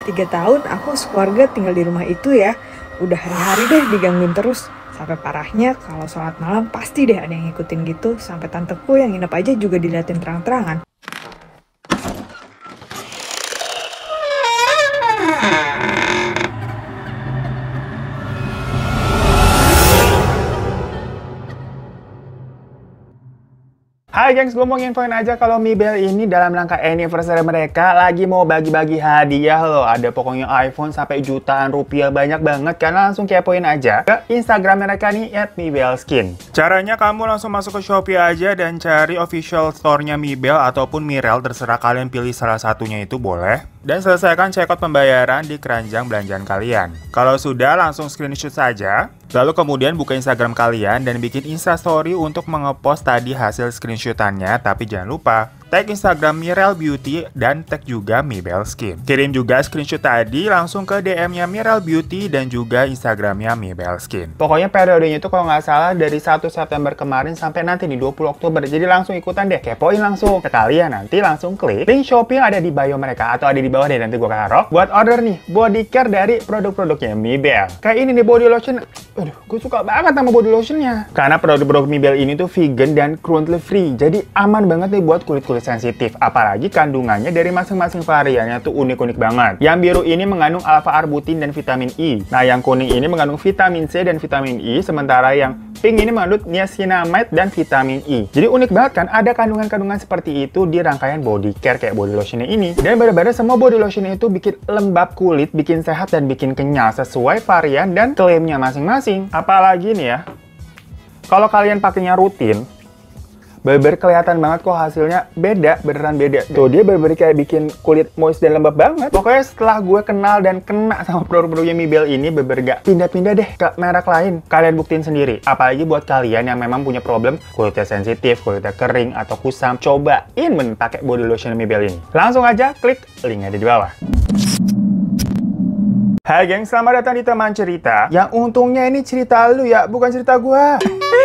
3 tahun aku sekeluarga tinggal di rumah itu ya. Udah hari-hari deh digangguin terus. Sampai parahnya kalau sholat malam pasti deh ada yang ngikutin gitu. Sampai tanteku yang nginep aja juga diliatin terang-terangan. Hai gengs, gue mau nginfoin aja kalau Mibel ini dalam rangka anniversary mereka lagi mau bagi-bagi hadiah loh. Ada pokoknya iPhone sampai jutaan rupiah, banyak banget. Karena langsung kepoin aja ke Instagram mereka nih @mibelskin. Caranya kamu langsung masuk ke Shopee aja dan cari official store-nya Mibel ataupun Mirel, terserah kalian pilih salah satunya itu boleh. Dan selesaikan checkout pembayaran di keranjang belanjaan kalian. Kalau sudah, langsung screenshot saja. Lalu kemudian buka Instagram kalian dan bikin Instastory untuk mengepost tadi hasil screenshotannya. Tapi jangan lupa tag Instagram Mirel Beauty dan tag juga Mibel Skin. Kirim juga screenshot tadi langsung ke DM-nya Mirel Beauty dan juga Instagramnya Mibel Skin. Pokoknya periodenya itu kalau nggak salah dari 1 September kemarin sampai nanti nih 20 Oktober. Jadi langsung ikutan deh, kepoin langsung. Sekalian nanti langsung klik link Shopee yang ada di bio mereka atau ada di bawah deh, nanti gue taruh buat order nih body care dari produk-produknya Mibel. Kayak ini nih body lotion. Aduh, gue suka banget sama body lotionnya. Karena produk-produk Mibel ini tuh vegan dan cruelty free. Jadi aman banget nih buat kulit-kulit sensitif. Apalagi kandungannya dari masing-masing variannya tuh unik-unik banget. Yang biru ini mengandung alpha-arbutin dan vitamin E. Nah, yang kuning ini mengandung vitamin C dan vitamin E. Sementara yang pink ini mengandung niacinamide dan vitamin E. Jadi unik banget kan, ada kandungan-kandungan seperti itu di rangkaian body care kayak body lotionnya ini. Dan benar-benar semua body lotionnya itu bikin lembab kulit, bikin sehat dan bikin kenyal sesuai varian dan klaimnya masing-masing. Apalagi nih ya, kalau kalian pakainya rutin, bener-bener kelihatan banget kok hasilnya beda, beneran beda. Tuh dia bener-bener kayak bikin kulit moist dan lembab banget. Pokoknya setelah gue kenal dan kena sama produk-produknya Mibel ini, bener-bener gak pindah-pindah deh ke merek lain. Kalian buktiin sendiri. Apalagi buat kalian yang memang punya problem kulitnya sensitif, kulitnya kering atau kusam, cobain pakai body lotion Mibel ini. Langsung aja klik linknya di bawah. Hai geng, selamat datang di teman cerita. Yang untungnya ini cerita lu ya, bukan cerita gua.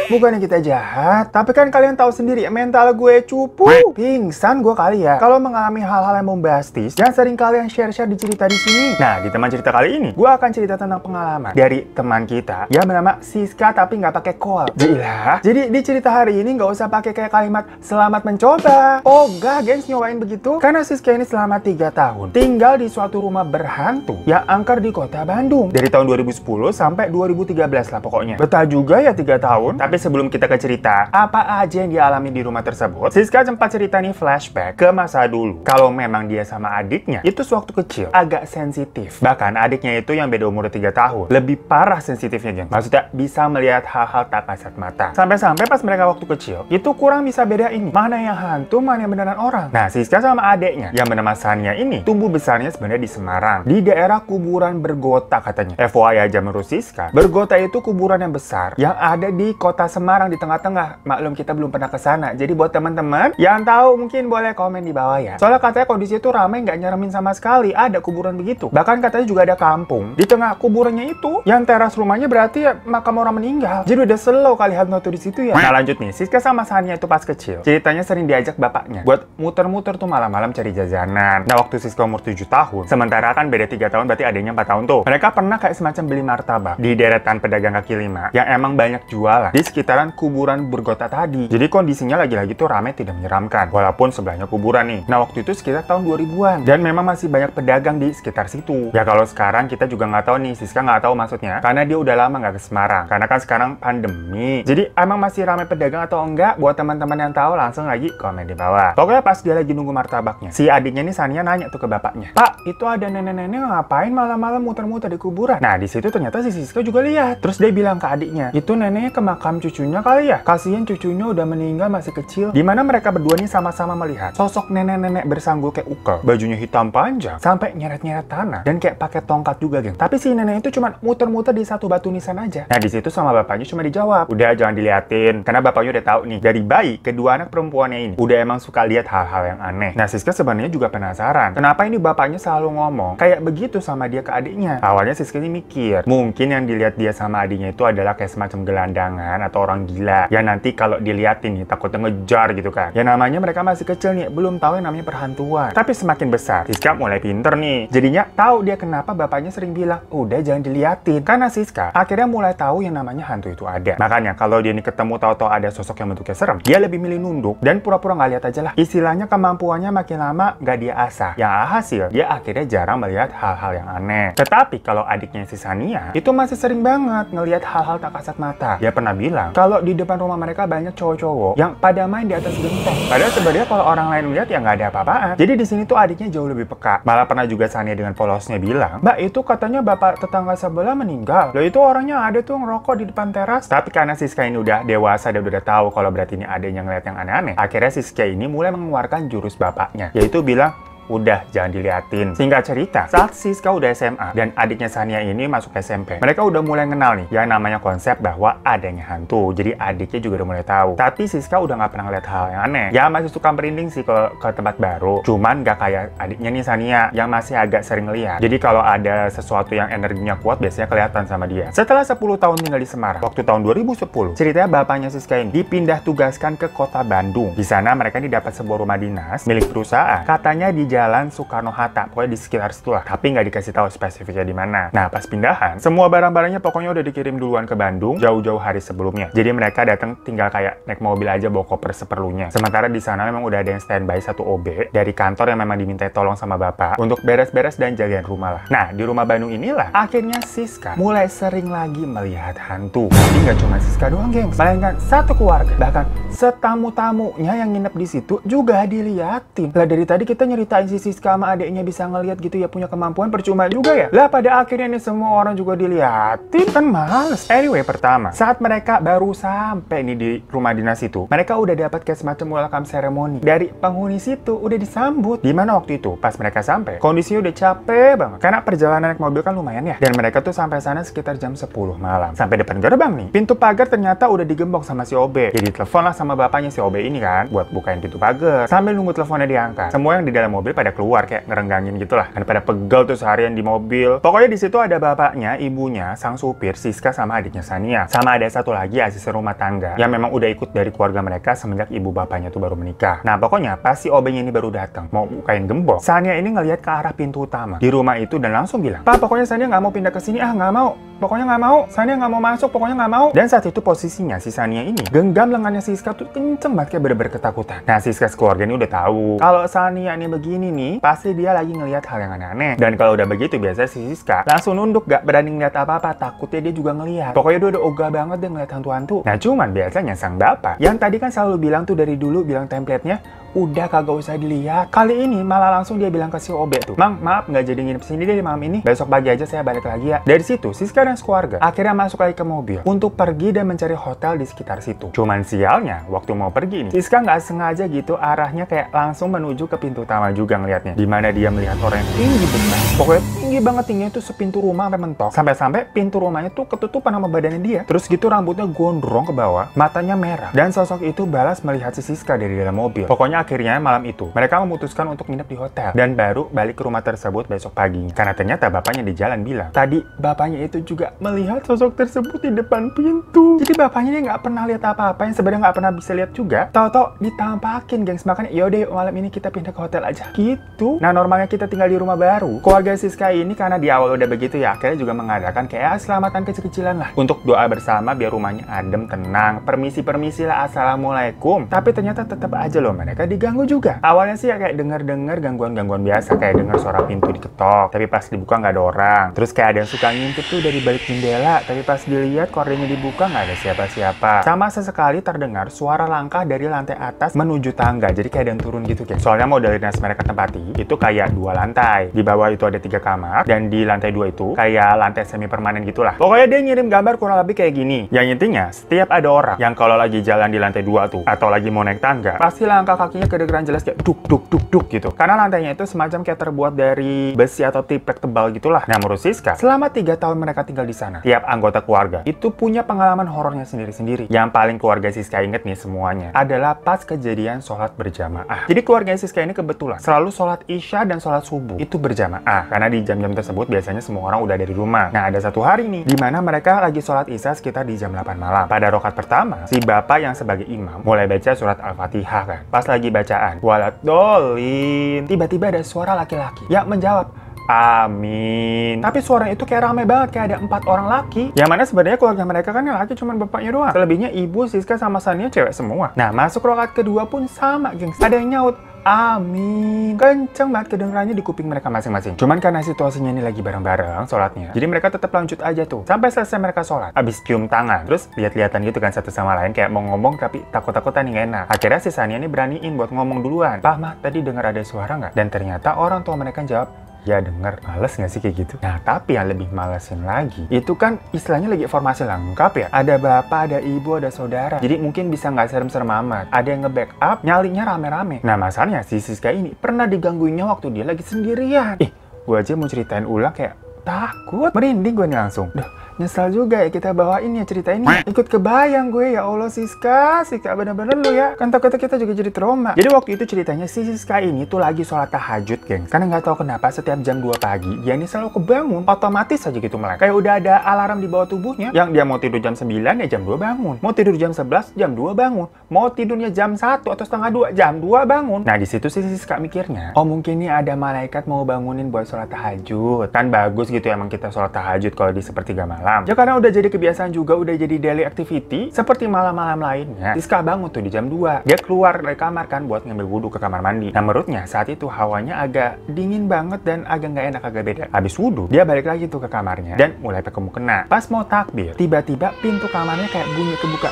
Bukannya kita jahat, tapi kan kalian tahu sendiri mental gue cupu. Pingsan gue kali ya. Kalau mengalami hal-hal yang bombastis, jangan sering kalian share-share di cerita di sini. Nah, di teman cerita kali ini, gue akan cerita tentang pengalaman dari teman kita yang bernama Siska tapi nggak pakai call. Gila. Jadi di cerita hari ini nggak usah pakai kayak kalimat selamat mencoba. Oh enggak, gengs, nyobain begitu. Karena Siska ini selama 3 tahun tinggal di suatu rumah berhantu yang angker di kota Bandung. Dari tahun 2010 sampai 2013 lah pokoknya. Betah juga ya 3 tahun. Tapi sebelum kita ke cerita, apa aja yang dialami di rumah tersebut, Siska sempat cerita nih flashback ke masa dulu. Kalau memang dia sama adiknya, itu sewaktu kecil agak sensitif. Bahkan adiknya itu yang beda umur 3 tahun. Lebih parah sensitifnya, geng. Maksudnya bisa melihat hal-hal tak kasat mata. Sampai-sampai pas mereka waktu kecil, itu kurang bisa bedain mana yang hantu, mana yang beneran orang. Nah, Siska sama adiknya yang bernama Sania ini tumbuh besarnya sebenarnya di Semarang. Di daerah kuburan Bergota katanya. FYI aja menurut Siska, Bergota itu kuburan yang besar yang ada di kota Semarang di tengah-tengah. Maklum kita belum pernah ke sana. Jadi buat teman-teman yang tahu mungkin boleh komen di bawah ya. Soalnya katanya kondisi itu ramai, nggak nyeremin sama sekali. Ada kuburan begitu. Bahkan katanya juga ada kampung di tengah kuburannya itu yang teras rumahnya berarti ya makam orang meninggal. Jadi udah slow kali hantu di situ ya. Nah lanjut nih, Siska sama Sania itu pas kecil, ceritanya sering diajak bapaknya buat muter-muter tuh malam-malam cari jajanan. Nah waktu Siska umur 7 tahun, sementara kan beda 3 tahun berarti adanya 4 tahun tuh. Mereka pernah kayak semacam beli martabak di deretan pedagang kaki lima yang emang banyak jualan di sekitaran kuburan Bergota tadi. Jadi kondisinya lagi-lagi tuh ramai tidak menyeramkan. Walaupun sebelahnya kuburan nih. Nah waktu itu sekitar tahun 2000-an. Dan memang masih banyak pedagang di sekitar situ. Ya kalau sekarang kita juga nggak tahu nih. Siska nggak tahu maksudnya. Karena dia udah lama nggak ke Semarang. Karena kan sekarang pandemi. Jadi emang masih ramai pedagang atau enggak? Buat teman-teman yang tahu langsung lagi komen di bawah. Pokoknya pas dia lagi nunggu martabaknya, si adiknya nih Sania nanya tuh ke bapaknya. Pak, itu ada nenek-nenek ngapain malam-malam muter-muter di kuburan? Nah di situ ternyata si Siska juga lihat. Terus dia bilang ke adiknya, itu neneknya ke makam cucunya kali ya? Kasian cucunya udah meninggal masih kecil. Dimana mereka berdua nih sama-sama melihat sosok nenek-nenek bersanggul kayak ukel, bajunya hitam panjang sampai nyeret-nyeret tanah dan kayak pakai tongkat juga, geng. Tapi si nenek itu cuma muter-muter di satu batu nisan aja. Nah di situ sama bapaknya cuma dijawab, udah jangan diliatin, karena bapaknya udah tahu nih dari bayi kedua anak perempuannya ini udah emang suka lihat hal-hal yang aneh. Nah Siska sebenarnya juga penasaran, kenapa ini bapaknya selalu ngomong kayak begitu sama dia ke adiknya. Awalnya Siska ini mikir, mungkin yang dilihat dia sama adiknya itu adalah kayak semacam gelandangan atau orang gila. Ya nanti kalau diliatin nih, takutnya ngejar gitu kan. Ya namanya mereka masih kecil nih, belum tahu yang namanya perhantuan. Tapi semakin besar, Siska mulai pinter nih. Jadinya tahu dia kenapa bapaknya sering bilang, udah jangan diliatin. Karena Siska akhirnya mulai tahu yang namanya hantu itu ada. Makanya kalau dia nih ketemu tahu-tahu ada sosok yang bentuknya serem, dia lebih milih nunduk dan pura-pura nggak lihat aja lah. Istilahnya kemampuannya makin lama nggak dia asah. Yang hasil, dia akhirnya jarang melihat hal-hal yang aneh. Tetapi kalau adiknya si Sania, itu masih sering banget ngelihat hal-hal tak kasat mata. Dia pernah bilang, kalau di depan rumah mereka banyak cowok-cowok yang pada main di atas genteng. Padahal sebenarnya kalau orang lain melihat ya nggak ada apa-apaan. Jadi di sini tuh adiknya jauh lebih peka. Malah pernah juga Sania dengan polosnya bilang, Mbak itu katanya bapak tetangga sebelah meninggal. Loh itu orangnya ada tuh ngerokok di depan teras. Tapi karena Siska ini udah dewasa dan udah tahu kalau berarti ini adiknya ngeliat yang aneh-aneh, akhirnya Siska ini mulai mengeluarkan jurus bapaknya, yaitu bilang, udah jangan diliatin. Singkat cerita, saat Siska udah SMA dan adiknya Sania ini masuk SMP, mereka udah mulai kenal nih yang namanya konsep bahwa adanya hantu. Jadi adiknya juga udah mulai tahu. Tapi Siska udah nggak pernah ngeliat hal yang aneh. Ya masih suka merinding sih ke tempat baru. Cuman nggak kayak adiknya nih Sania yang masih agak sering lihat. Jadi kalau ada sesuatu yang energinya kuat biasanya kelihatan sama dia. Setelah 10 tahun tinggal di Semarang, waktu tahun 2010, ceritanya bapaknya Siska ini dipindah tugaskan ke kota Bandung. Di sana mereka ini dapat sebuah rumah dinas milik perusahaan. Katanya di Jalan Soekarno-Hatta, pokoknya di sekitar situ lah. Tapi nggak dikasih tahu spesifiknya di mana. Nah, pas pindahan, semua barang-barangnya pokoknya udah dikirim duluan ke Bandung jauh-jauh hari sebelumnya. Jadi mereka datang tinggal kayak naik mobil aja bawa koper seperlunya. Sementara di sana memang udah ada yang standby satu OB dari kantor yang memang diminta tolong sama bapak untuk beres-beres dan jagain rumah lah. Nah, di rumah Bandung inilah akhirnya Siska mulai sering lagi melihat hantu. Tapi nggak cuma Siska doang, gengs. Melainkan satu keluarga, bahkan setamu-tamunya yang nginep di situ juga diliatin. Lah dari tadi kita nyeritain si Siska sama adiknya bisa ngeliat gitu ya, punya kemampuan, percuma juga ya. Lah pada akhirnya nih semua orang juga diliatin, kan males. Anyway, pertama, saat mereka baru sampai nih di rumah dinas itu, mereka udah dapat kayak semacam welcome ceremony dari penghuni situ, udah disambut. Dimana waktu itu pas mereka sampai, kondisinya udah capek banget karena perjalanan naik mobil kan lumayan ya. Dan mereka tuh sampai sana sekitar jam 10 malam. Sampai depan gerbang nih, pintu pagar ternyata udah digembok sama si OB. Jadi telepon lah sama bapaknya si OB ini kan buat bukain pintu pagar. Sambil nunggu teleponnya diangkat, semua yang di dalam mobil pada keluar kayak ngerenggangin gitulah. Kan pada pegel tuh seharian di mobil. Pokoknya di situ ada bapaknya, ibunya, sang supir, Siska sama adiknya Sania. Sama ada satu lagi asisten rumah tangga yang memang udah ikut dari keluarga mereka semenjak ibu bapaknya tuh baru menikah. Nah, pokoknya pas si OB-nya ini baru datang mau bukain gembok, Sania ini ngelihat ke arah pintu utama di rumah itu dan langsung bilang, "Pak, pokoknya Sania nggak mau pindah ke sini, nggak mau. Pokoknya nggak mau. Sania nggak mau masuk, pokoknya nggak mau." Dan saat itu posisinya si Sania ini genggam lengannya Siska tuh kenceng banget kayak bener-bener ketakutan. Nah, Siska keluarga ini udah tahu kalau Sania ini begini nih, pasti dia lagi ngelihat hal yang aneh-aneh. Dan kalau udah begitu biasanya si Siska langsung nunduk, gak berani ngeliat apa-apa, takutnya dia juga ngelihat. Pokoknya dia udah ogah banget deh ngeliat hantu-hantu. Nah, cuman biasanya sang bapak yang tadi kan selalu bilang tuh dari dulu bilang template-nya udah kagak usah dilihat. Kali ini malah langsung dia bilang ke si OB tuh, "Mang, maaf nggak jadi nginep sini deh malam ini. Besok pagi aja saya balik lagi ya." Dari situ, Siska dan keluarga akhirnya masuk lagi ke mobil untuk pergi dan mencari hotel di sekitar situ. Cuman sialnya, waktu mau pergi nih, Siska nggak sengaja gitu arahnya kayak langsung menuju ke pintu utama juga ngeliatnya. Dimana dia melihat orang yang tinggi besar. Pokoknya tinggi banget, tingginya tuh sepintu rumah sampai mentok. Sampai-sampai pintu rumahnya tuh ketutupan sama badannya dia. Terus gitu rambutnya gondrong ke bawah, matanya merah. Dan sosok itu balas melihat si Siska dari dalam mobil. Pokoknya akhirnya malam itu mereka memutuskan untuk nginep di hotel dan baru balik ke rumah tersebut besok pagi. Karena ternyata bapaknya di jalan bilang tadi bapaknya itu juga melihat sosok tersebut di depan pintu. Jadi bapaknya dia nggak pernah lihat apa-apa yang sebenarnya nggak pernah bisa lihat juga. Tahu-tahu ditampakin, gengs. Makanya yaudah malam ini kita pindah ke hotel aja gitu. Nah, normalnya kita tinggal di rumah baru. Keluarga Siska ini karena di awal udah begitu ya, akhirnya juga mengadakan kayak selamatan kecil-kecilan lah untuk doa bersama biar rumahnya adem, tenang. Permisi lah, assalamualaikum. Tapi ternyata tetap aja loh mereka diganggu juga. Awalnya sih ya kayak denger gangguan-gangguan biasa, kayak denger suara pintu diketok, tapi pas dibuka nggak ada orang. Terus kayak ada yang suka ngintip tuh dari balik jendela, tapi pas dilihat kordennya dibuka nggak ada siapa-siapa. Sama sesekali terdengar suara langkah dari lantai atas menuju tangga, jadi kayak ada yang turun gitu guys. Soalnya model dinas mereka tempati itu kayak 2 lantai. Di bawah itu ada 3 kamar, dan di lantai 2 itu kayak lantai semi permanen gitulah. Pokoknya dia ngirim gambar kurang lebih kayak gini. Yang intinya setiap ada orang yang kalau lagi jalan di lantai 2 tuh atau lagi mau naik tangga, pasti langkah kakinya kedengeran jelas kayak duk gitu. Karena lantainya itu semacam kayak terbuat dari besi atau triplek tebal gitulah. Nah, menurut Siska, selama 3 tahun mereka tinggal di sana, tiap anggota keluarga itu punya pengalaman horornya sendiri-sendiri. Yang paling keluarga Siska inget nih semuanya adalah pas kejadian sholat berjamaah. Jadi keluarga Siska ini kebetulan selalu sholat isya dan sholat subuh itu berjamaah. Karena di jam jam-jam tersebut biasanya semua orang udah dari rumah. Nah, ada satu hari nih, di mana mereka lagi sholat isya sekitar di jam 8 malam. Pada rakaat pertama, si bapak yang sebagai imam mulai baca surat Al-Fatihah kan. Pas lagi bacaan, waladolin, tiba-tiba ada suara laki-laki yang menjawab, amin. Tapi suaranya itu kayak rame banget, kayak ada 4 orang laki. Yang mana sebenarnya keluarga mereka kan yang laki cuma bapaknya doang. Selebihnya ibu, Siska sama Sania cewek semua. Nah, masuk rakaat kedua pun sama, gengs. Ada yang nyaut, amin. Kenceng banget kedengarannya di kuping mereka masing-masing. Cuman karena situasinya ini lagi bareng-bareng sholatnya, jadi mereka tetap lanjut aja tuh. Sampai selesai mereka sholat. Abis cium tangan, terus lihat-lihatan gitu kan satu sama lain. Kayak mau ngomong tapi takut-takutan nih, gak enak. Akhirnya si Sania ini beraniin buat ngomong duluan. Pak, Ma, tadi dengar ada suara nggak? Dan ternyata orang tua mereka jawab, ya denger. Males nggak sih kayak gitu? Nah, tapi yang lebih malesin lagi, itu kan istilahnya lagi formasi lengkap ya. Ada bapak, ada ibu, ada saudara. Jadi mungkin bisa nggak serem-serem amat. Ada yang nge-backup, nyalinya rame-rame. Nah, masalahnya si Siska ini pernah digangguinnya waktu dia lagi sendirian. Gue aja mau ceritain ulang kayak takut. Merinding gue nih langsung. Duh, nyesal juga ya kita bawain ya cerita ini. Ikut kebayang gue, ya Allah Siska bener-bener lu ya. Kan takutnya kita juga jadi trauma. Jadi waktu itu ceritanya si Siska ini tuh lagi sholat tahajud, gengs. Karena nggak tahu kenapa setiap jam 2 pagi dia ini selalu kebangun, otomatis aja gitu melek. Kayak udah ada alarm di bawah tubuhnya. Yang dia mau tidur jam 9 ya jam 2 bangun. Mau tidur jam 11 jam 2 bangun. Mau tidurnya jam 1 atau setengah 2 jam 2 bangun. Nah, di situ si Siska mikirnya, oh mungkin nih ada malaikat mau bangunin buat sholat tahajud. Kan bagus gitu emang kita sholat tahajud kalau di sepertiga malam. Ya karena udah jadi kebiasaan juga, udah jadi daily activity seperti malam-malam lainnya. Siska bangun tuh di jam 2. Dia keluar dari kamar kan buat ngambil wudhu ke kamar mandi. Nah, menurutnya saat itu hawanya agak dingin banget dan agak nggak enak, agak beda. Habis wudhu, dia balik lagi tuh ke kamarnya dan mulai pakai mukena. Pas mau takbir, tiba-tiba pintu kamarnya kayak bunyi kebuka.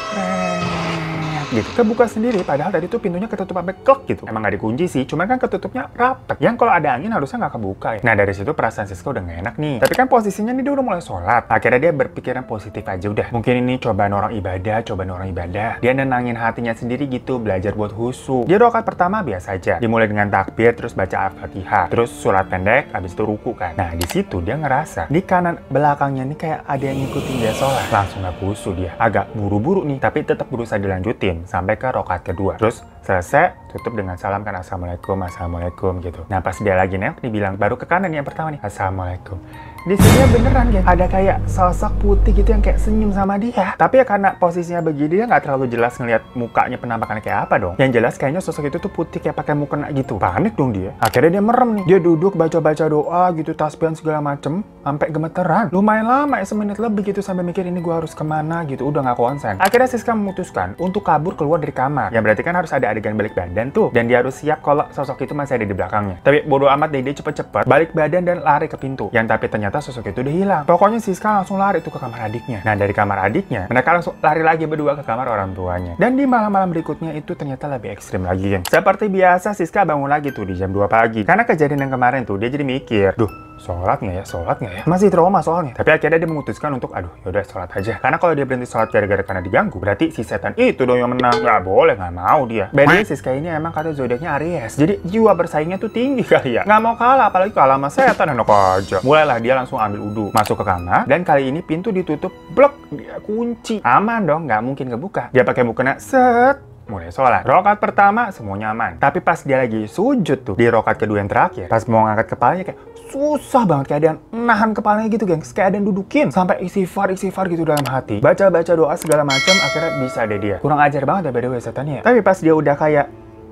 Gitu. Kebuka sendiri, padahal tadi tuh pintunya ketutup sampai klek gitu. Emang nggak dikunci sih, cuman kan ketutupnya rapet. Yang kalau ada angin harusnya nggak kebuka ya. Nah, dari situ perasaan Siska udah nggak enak nih. Tapi kan posisinya nih dia udah mulai sholat. Akhirnya dia berpikiran positif aja udah. Mungkin ini cobaan orang ibadah. Dia nenangin hatinya sendiri gitu, belajar buat khusyuk. Dia rakaat pertama biasa aja. Dimulai dengan takbir, terus baca Al-Fatihah, terus surat pendek, habis itu ruku kan. Nah, di situ dia ngerasa di kanan belakangnya nih kayak ada yang ngikutin dia sholat. Langsung nggak khusyuk dia. Agak buru-buru nih, tapi tetap berusaha dilanjutin sampai ke rakaat kedua. Terus selesai, tutup dengan salam kan, assalamualaikum gitu. Nah, pas dia lagi nengok dibilang baru ke kanan yang pertama nih, assalamualaikum. Di sini beneran ya, ada kayak sosok putih gitu yang kayak senyum sama dia. Tapi ya karena posisinya begini, dia nggak terlalu jelas ngelihat mukanya penampakannya kayak apa dong. Yang jelas kayaknya sosok itu tuh putih kayak pakai mukena gitu. Panik dong dia. Akhirnya dia merem nih. Dia duduk baca-baca doa gitu, tasbihan segala macem, sampai gemeteran. Lumayan lama ya, semenit lebih gitu sampai mikir ini gue harus kemana gitu. Udah nggak konsen. Akhirnya Siska memutuskan untuk kabur keluar dari kamar. Yang berarti kan harus ada adegan balik badan tuh. Dan dia harus siap kalau sosok itu masih ada di belakangnya. Tapi bodo amat deh, dia cepet-cepet balik badan dan lari ke pintu. Yang tapi ternyata sosok itu udah hilang. Pokoknya Siska langsung lari tuh ke kamar adiknya. Nah, dari kamar adiknya, mereka langsung lari lagi berdua ke kamar orang tuanya. Dan di malam-malam berikutnya itu ternyata lebih ekstrim lagi, geng. Seperti biasa, Siska bangun lagi tuh di jam 2 pagi. Karena kejadian yang kemarin tuh, dia jadi mikir, duh, sholat nggak ya? Masih trauma soalnya. Tapi akhirnya dia memutuskan untuk, aduh, yaudah sholat aja. Karena kalau dia berhenti sholat gara-gara karena diganggu, berarti si setan itu dong yang menang. Nggak boleh, nggak mau dia. Bedanya Siska ini emang kata zodiaknya Aries. Jadi jiwa bersaingnya tuh tinggi kali ya. Nggak mau kalah, apalagi kalah sama setan, enak aja. Mulailah dia langsung ambil wudhu, masuk ke kamar, dan kali ini pintu ditutup, blok, dia kunci. Aman dong, nggak mungkin kebuka. Dia pakai mukena, set. Mulai sholat. Rakaat pertama semuanya aman. Tapi pas dia lagi sujud tuh di rakaat kedua yang terakhir, pas mau ngangkat kepalanya kayak susah banget, kayak ada yang nahan kepalanya gitu, gengs. Kayak ada yang dudukin sampai istighfar gitu dalam hati. Baca doa segala macam, akhirnya bisa deh dia. Kurang ajar banget ya by the way setannya. Tapi pas dia udah kayak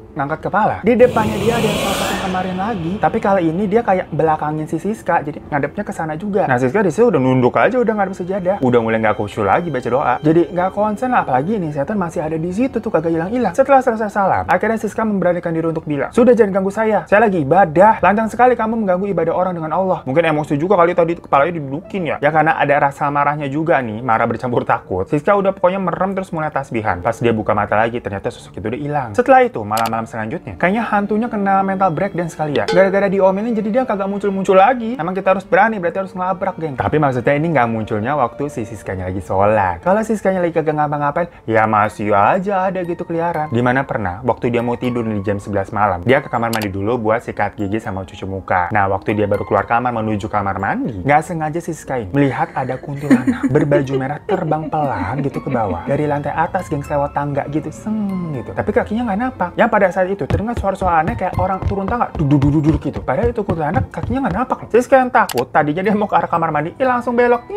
ngangkat kepala, di depannya dia ada yang sosok yang kemarin lagi, tapi kali ini dia kayak belakangin si Siska, jadi ngadepnya ke sana juga. Nah, Siska di situ udah nunduk aja, udah ngadep sejadah, udah mulai nggak khusyuk lagi baca doa, jadi nggak konsen lah. Apalagi nih setan masih ada di situ tuh, kagak hilang-hilang. Setelah selesai salam, akhirnya Siska memberanikan diri untuk bilang, sudah, jangan ganggu saya lagi ibadah. Lantang sekali kamu mengganggu ibadah orang dengan Allah. Mungkin emosi juga kali tadi kepalanya didudukin ya. Ya karena ada rasa marahnya juga nih, marah bercampur takut. Siska udah pokoknya merem terus mulai tasbihan. Pas dia buka mata lagi, ternyata sosok itu udah hilang. Setelah itu malam-malam selanjutnya, kayaknya hantunya kena mental breakdown sekali ya. Gara-gara diomelin jadi dia kagak muncul-muncul lagi. Emang kita harus berani, berarti harus ngelabrak, geng. Tapi maksudnya ini nggak munculnya waktu si Siskanya lagi sholat. Kalau Siskanya lagi kagak ngapa-ngapain, ya masih aja ada gitu keliaran. Dimana pernah, waktu dia mau tidur di jam 11 malam, dia ke kamar mandi dulu buat sikat gigi sama cuci muka. Nah, waktu dia baru keluar kamar menuju kamar mandi, nggak sengaja si Siska ini melihat ada kuntilanak berbaju merah terbang pelan gitu ke bawah. Dari lantai atas, geng, lewat tangga gitu, gitu. Tapi kakinya nggak napak. Yang pada saat itu terdengar suara-suara aneh kayak orang turun tangga, suara duduk gitu. Padahal itu kuntilanak kakinya nggak napak loh. Siska yang takut, tadinya dia mau ke arah kamar mandi, langsung belok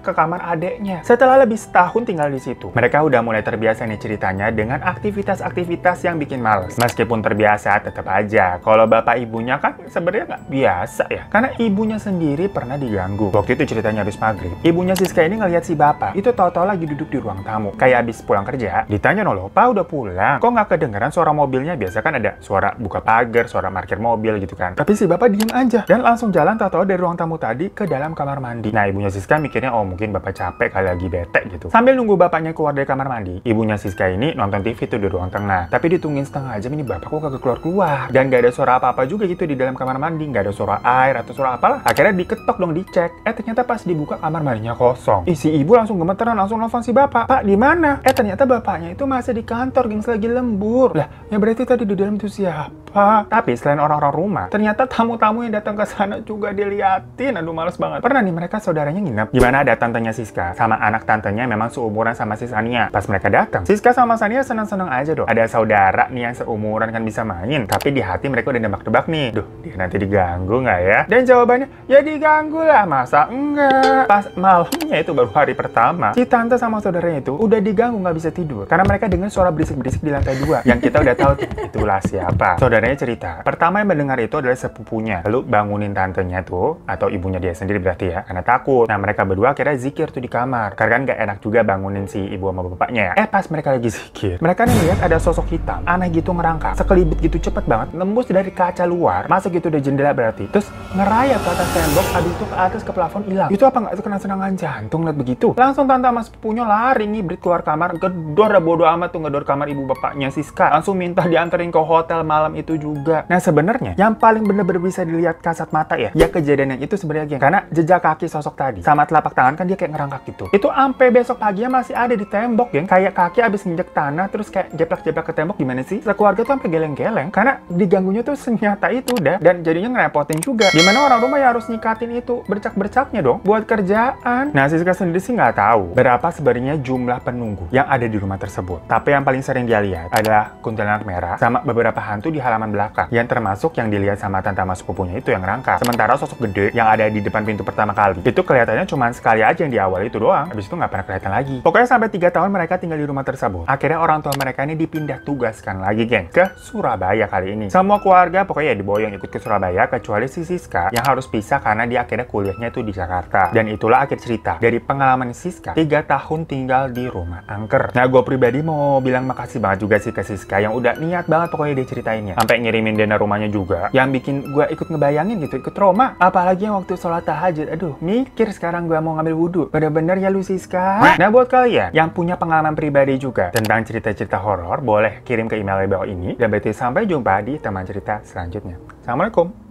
ke kamar adeknya. Setelah lebih setahun tinggal di situ, mereka udah mulai terbiasa nih ceritanya dengan aktivitas-aktivitas yang bikin males. Meskipun terbiasa, tetap aja kalau bapak ibunya kan sebenarnya nggak biasa ya, karena ibunya sendiri pernah diganggu. Waktu itu ceritanya habis maghrib, ibunya Siska ini ngelihat si bapak itu tahu-tahu lagi duduk di ruang tamu, kayak habis pulang kerja. Ditanya, "Noloh, Pak udah pulang? Kok nggak kedengeran suara mobilnya? Biasa kan ada suara buka pagar, suara parkir mobil gitu kan." Tapi si bapak diem aja dan langsung jalan tahu-tahu dari ruang tamu tadi ke dalam kamar mandi. Nah, ibunya Siska mikirnya, oh mungkin bapak capek kali, lagi bete gitu. Sambil nunggu bapaknya keluar dari kamar mandi, ibunya Siska ini nonton TV tuh di ruang tengah. Tapi ditungguin setengah jam, ini bapak kok kagak keluar-keluar. Dan gak ada suara apa-apa juga gitu di dalam kamar mandi. Gak ada suara air atau suara apalah. Akhirnya diketok dong, dicek. Ternyata pas dibuka kamar mandinya kosong. Si ibu langsung gemeteran, langsung nelfon si bapak. "Pak, di mana?" Ternyata bapaknya itu masih di kantor, gengs, lagi lembur. Lah, ya berarti tadi di dalam itu siapa? Tapi selain orang-orang rumah, ternyata tamu-tamu yang datang ke sana juga diliatin. Aduh, males banget. Pernah nih mereka saudaranya nginep. Gimana ada tantenya Siska sama anak tantenya memang seumuran sama si Sania. Pas mereka datang, Siska sama Sania senang-senang aja dong. Ada saudara nih yang seumuran kan bisa main. Tapi di hati mereka udah nebak-nebak nih. Duh, dia nanti diganggu nggak ya? Dan jawabannya, ya diganggu lah. Masa enggak? Pas malamnya itu baru hari pertama, si tante sama saudaranya itu udah diganggu nggak bisa tidur. Karena mereka dengar suara berisik-berisik di lantai 2. Yang kita udah tahu tuh, itulah siapa. Saudaranya cerita, pertama yang mendengar itu adalah sepupunya. Lalu bangunin tantenya tuh, atau ibunya dia sendiri berarti ya, karena takut. Nah, mereka berdua akhirnya zikir tuh di kamar. Karena kan gak enak juga bangunin si ibu sama bapaknya ya. Pas mereka lagi zikir, mereka nih lihat ada sosok hitam, aneh gitu ngerangkak, sekelibet gitu cepet banget, nembus dari kaca luar, masuk gitu dari jendela berarti. Terus ngerayap ke atas tembok, habis itu ke atas ke plafon hilang. Itu apa nggak kena serangan jantung lihat begitu? Langsung tante sama sepupunya lari ngibrit keluar kamar, gedor dah bodo amat tuh ngedor kamar ibu bapaknya Siska. Langsung minta dianterin ke hotel malam itu juga. Nah, sebenarnya yang paling bener-bener bisa dilihat kasat mata ya kejadian yang itu sebenarnya, geng. Karena jejak kaki sosok tadi sama telapak tangan kan dia kayak ngerangkak gitu. Itu sampai besok paginya masih ada di tembok, geng. Kayak kaki abis nginjek tanah terus kayak jeplak-jeplak ke tembok. Gimana sih? Sekeluarga tuh sampai geleng-geleng karena diganggunya tuh senyata itu dah, dan jadinya ngerepotin juga. Dimana orang rumah ya harus nyikatin itu bercak-bercaknya dong buat kerjaan. Nah, Siska sendiri sih nggak tahu berapa sebenarnya jumlah penunggu yang ada di rumah tersebut. Tapi yang paling sering dia lihat adalah kuntilanak merah sama beberapa hantu di halaman belakang, yang termasuk yang dilihat sama tante sama sepupunya itu yang ngerangkak. Sementara sosok gede yang ada di depan pintu pertama kali itu kelihatannya cuma sekali aja yang di awal itu doang. Habis itu nggak pernah kelihatan lagi. Pokoknya sampai 3 tahun mereka tinggal di rumah tersebut. Akhirnya orang tua mereka ini dipindah tugaskan lagi, geng, ke Surabaya kali ini. Semua keluarga pokoknya diboyong ikut ke Surabaya kecuali si Siska yang harus pisah karena dia akhirnya kuliahnya itu di Jakarta. Dan itulah akhir cerita dari pengalaman Siska 3 tahun tinggal di rumah angker. Nah, gue pribadi mau bilang makasih banget juga sih ke Siska yang udah niat banget pokoknya dia ceritainnya. Sampai ngirimin dana rumahnya juga, yang bikin gue ikut ngebayangin gitu, ikut trauma. Apalagi yang waktu sholat tahajud, aduh, mikir sekarang gue mau ngambil wudhu. Bener-bener ya lu Siska. Nah, buat kalian yang punya pengalaman pribadi juga tentang cerita-cerita horor, boleh kirim ke email di bawah ini. Dan berarti sampai jumpa di teman cerita selanjutnya. Assalamualaikum.